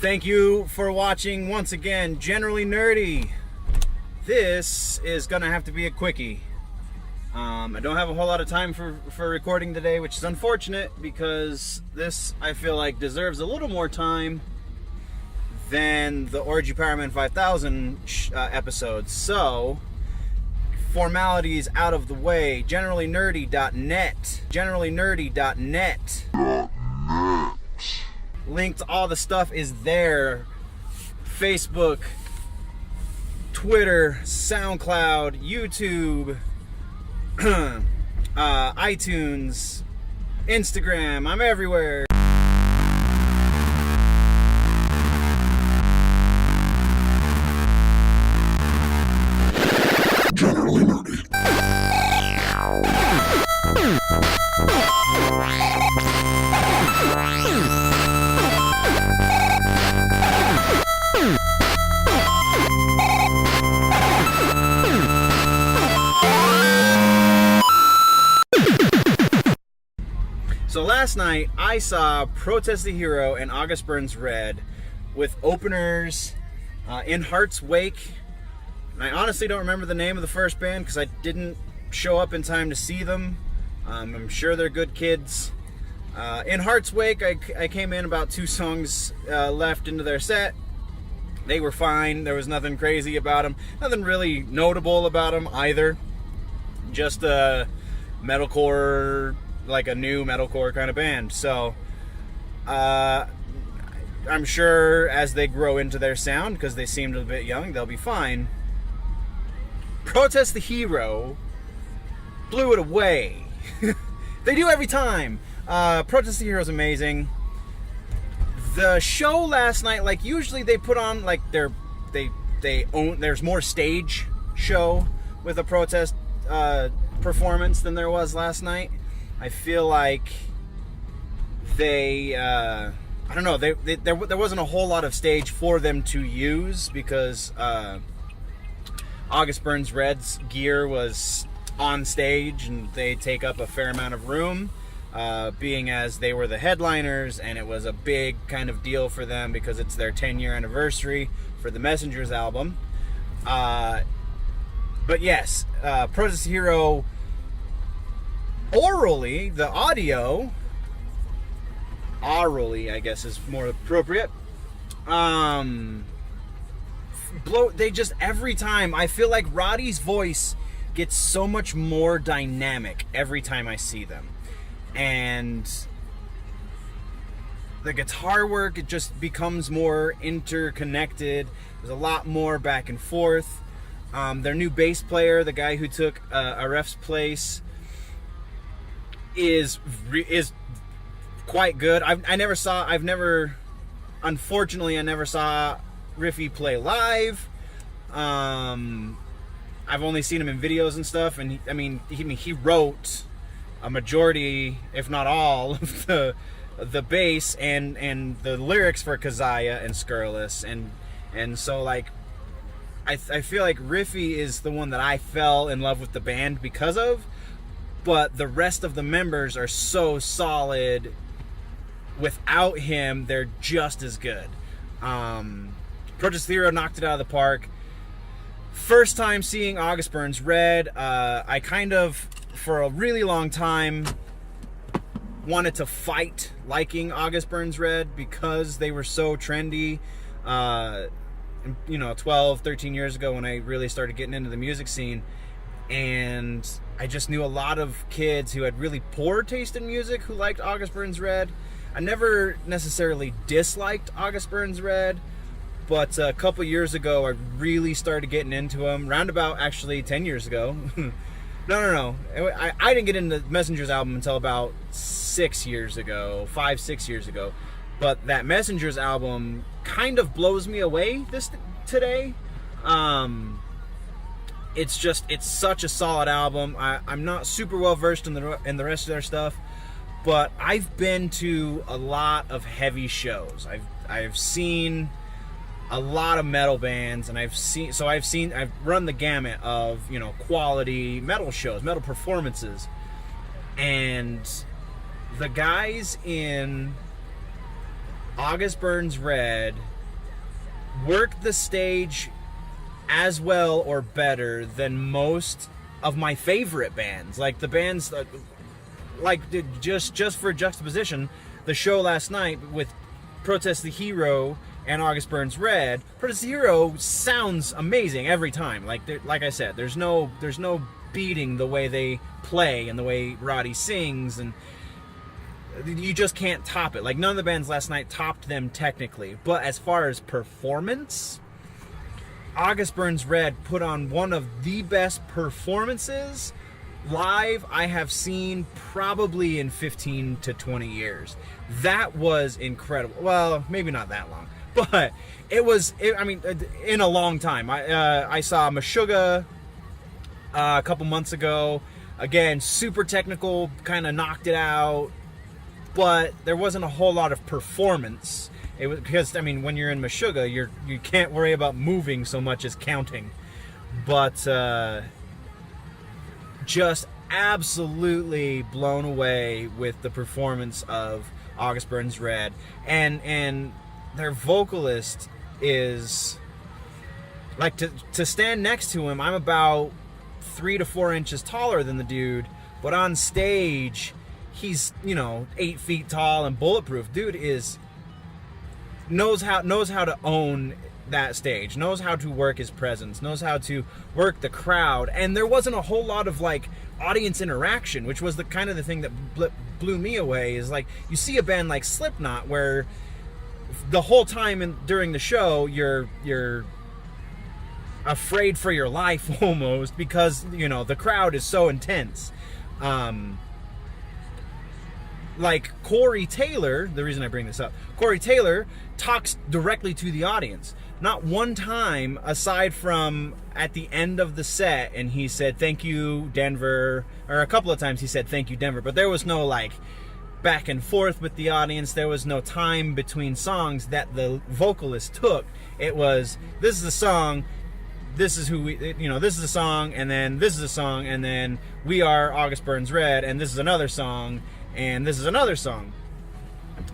Thank you for watching once again, Generally Nerdy. This is gonna have to be a quickie. I don't have a whole lot of time for recording today, which is unfortunate because this, I feel like, deserves a little more time than the Orgy Powerman 5000 episodes. So, formalities out of the way. GenerallyNerdy.net. GenerallyNerdy.net. Link to all the stuff is there. Facebook, Twitter, SoundCloud, YouTube, iTunes, Instagram. I'm everywhere. Generally Nerdy. So last night I saw Protest the Hero and August Burns Red with openers in Heart's Wake. And I honestly don't remember the name of the first band because I didn't show up in time to see them. I'm sure they're good kids. In Heart's Wake, I came in about 2 songs left into their set. They were fine. There was nothing crazy about them. Nothing really notable about them either. Just a metalcore, like a new metalcore kind of band. So, I'm sure as they grow into their sound, because they seemed a bit young, they'll be fine. Protest the Hero blew it away. They do every time. Protest the Hero is amazing. The show last night, like usually they put on like there's more stage show with a Protest performance than there was last night. I feel like they I don't know, there wasn't a whole lot of stage for them to use because August Burns Red's gear was on stage and they take up a fair amount of room, being as they were the headliners, and it was a big kind of deal for them because it's their 10-year anniversary for the Messengers album. But yes, Protest Hero orally, the audio, I guess is more appropriate. They just, every time, I feel like Roddy's voice gets so much more dynamic every time I see them. And the guitar work, it just becomes more interconnected. There's a lot more back and forth. Their new bass player, the guy who took Aref's place, is quite good. Unfortunately, I never saw Riffy play live. I've only seen him in videos and stuff, and he wrote a majority, if not all, of the bass and the lyrics for Kezia and Scurrilous, and so like I feel like Riffy is the one that I fell in love with the band because of, but the rest of the members are so solid. Without him, they're just as good. Protest the Hero knocked it out of the park. First time seeing August Burns Red, I kind of, for a really long time, wanted to fight liking August Burns Red because they were so trendy. 12, 13 years ago when I really started getting into the music scene. And I just knew a lot of kids who had really poor taste in music who liked August Burns Red. I never necessarily disliked August Burns Red, but a couple years ago I really started getting into them. Roundabout, actually, 10 years ago. No. I didn't get into the Messengers album until about 6 years ago, 5-6 years ago. But that Messengers album kind of blows me away today. It's such a solid album. I'm not super well versed in the rest of their stuff, but I've been to a lot of heavy shows. I've seen a lot of metal bands, and I've run the gamut of, quality metal shows, metal performances. And the guys in August Burns Red worked the stage as well or better than most of my favorite bands. Like the bands that, like, just for juxtaposition, the show last night with Protest the Hero and August Burns Red. Protest the Hero sounds amazing every time. Like I said, there's no beating the way they play and the way Roddy sings, and you just can't top it. Like, none of the bands last night topped them technically, but as far as performance, August Burns Red put on one of the best performances live I have seen probably in 15 to 20 years. That was incredible. Well, maybe not that long, but I mean, in a long time. I saw Meshuggah a couple months ago. Again, super technical, kind of knocked it out, but there wasn't a whole lot of performance. It was because, I mean, when you're in Meshuggah, you can't worry about moving so much as counting. But just absolutely blown away with the performance of August Burns Red, and their vocalist is like, to stand next to him. I'm about 3 to 4 inches taller than the dude, but on stage he's 8 feet tall and bulletproof. Dude knows how to own that stage, knows how to work his presence, knows how to work the crowd. And there wasn't a whole lot of like audience interaction, which was the kind of the thing that blew me away. Is like, you see a band like Slipknot where the whole time during the show you're afraid for your life almost, because the crowd is so intense. Like Corey Taylor, the reason I bring this up, Corey Taylor talks directly to the audience. Not one time, aside from at the end of the set, and he said, "Thank you, Denver," or a couple of times he said, "Thank you, Denver," but there was no like back and forth with the audience. There was no time between songs that the vocalist took. It was, this is a song, this is who we, this is a song, and then this is a song, and then we are August Burns Red, and this is another song, and this is another song.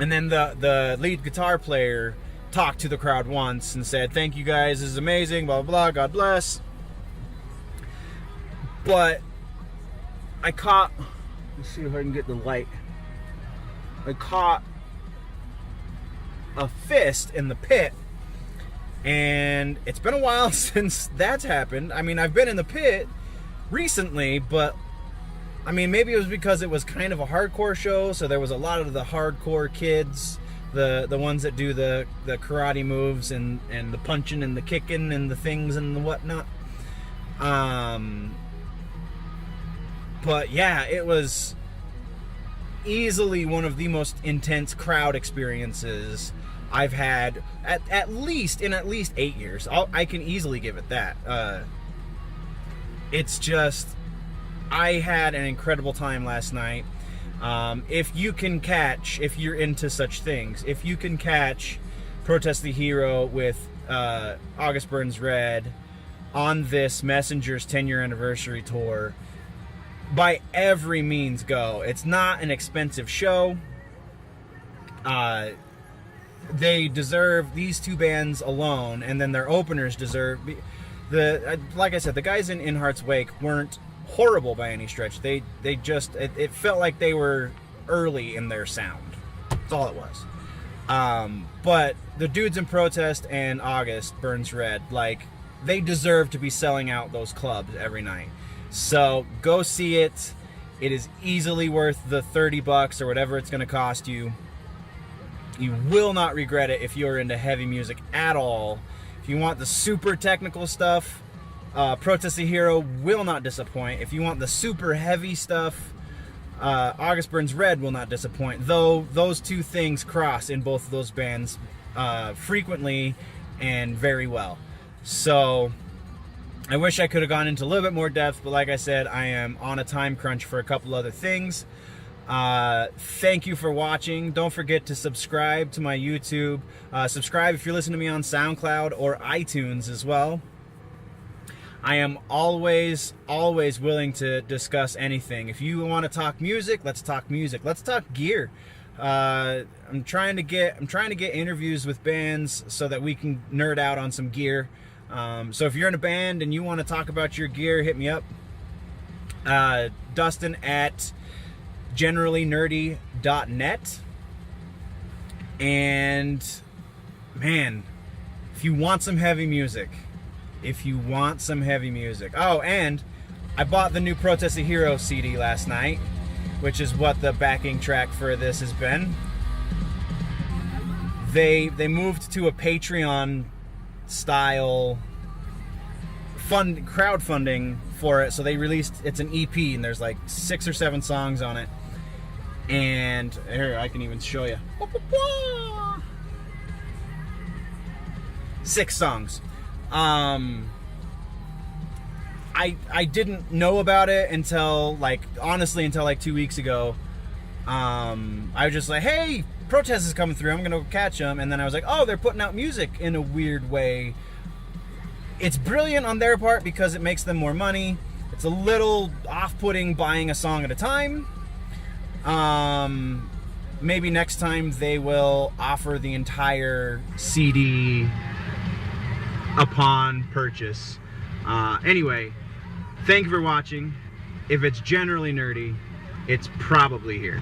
And then the lead guitar player talked to the crowd once and said, "Thank you guys, this is amazing, blah, blah, blah, God bless." But I caught, let's see if I can get the light. I caught a fist in the pit, and it's been a while since that's happened. I mean, I've been in the pit recently, but I mean, maybe it was because it was kind of a hardcore show, so there was a lot of the hardcore kids, the ones that do the karate moves and the punching and the kicking and the things and the whatnot. But yeah, it was easily one of the most intense crowd experiences I've had at least 8 years. I can easily give it that. It's just, I had an incredible time last night. If you're into such things, if you can catch Protest the Hero with August Burns Red on this Messenger's 10-year anniversary tour, by every means go. It's not an expensive show. They deserve, these two bands alone, and then their openers deserve, like I said, the guys in Heart's Wake weren't horrible by any stretch. They just, it felt like they were early in their sound. That's all it was. But the dudes in Protest and August Burns Red, like, they deserve to be selling out those clubs every night. So go see it. It is easily worth the $30 or whatever it's going to cost you. You will not regret it if you're into heavy music at all. If you want the super technical stuff, Protest the Hero will not disappoint. If you want the super heavy stuff, August Burns Red will not disappoint. Though those two things cross in both of those bands frequently and very well. So I wish I could have gone into a little bit more depth, but like I said, I am on a time crunch for a couple other things. Thank you for watching. Don't forget to subscribe to my YouTube. Subscribe if you're listening to me on SoundCloud or iTunes as well. I am always willing to discuss anything. If you want to talk music, let's talk music. Let's talk gear. I'm trying to get interviews with bands so that we can nerd out on some gear. So if you're in a band and you want to talk about your gear, hit me up. Dustin at generallynerdy.net. And man, if you want some heavy music, oh, and I bought the new Protest a Hero CD last night, which is what the backing track for this has been. They moved to a Patreon style crowdfunding for it, so they released, it's an EP, and there's like 6 or 7 songs on it. And here, I can even show you. 6 songs. I didn't know about it until like 2 weeks ago. I was just like, hey, Protest is coming through, I'm gonna catch them. And then I was like, oh, they're putting out music in a weird way. It's brilliant on their part because it makes them more money. It's a little off-putting buying a song at a time. Maybe next time they will offer the entire CD upon purchase. Anyway, thank you for watching. If it's generally nerdy, it's probably here.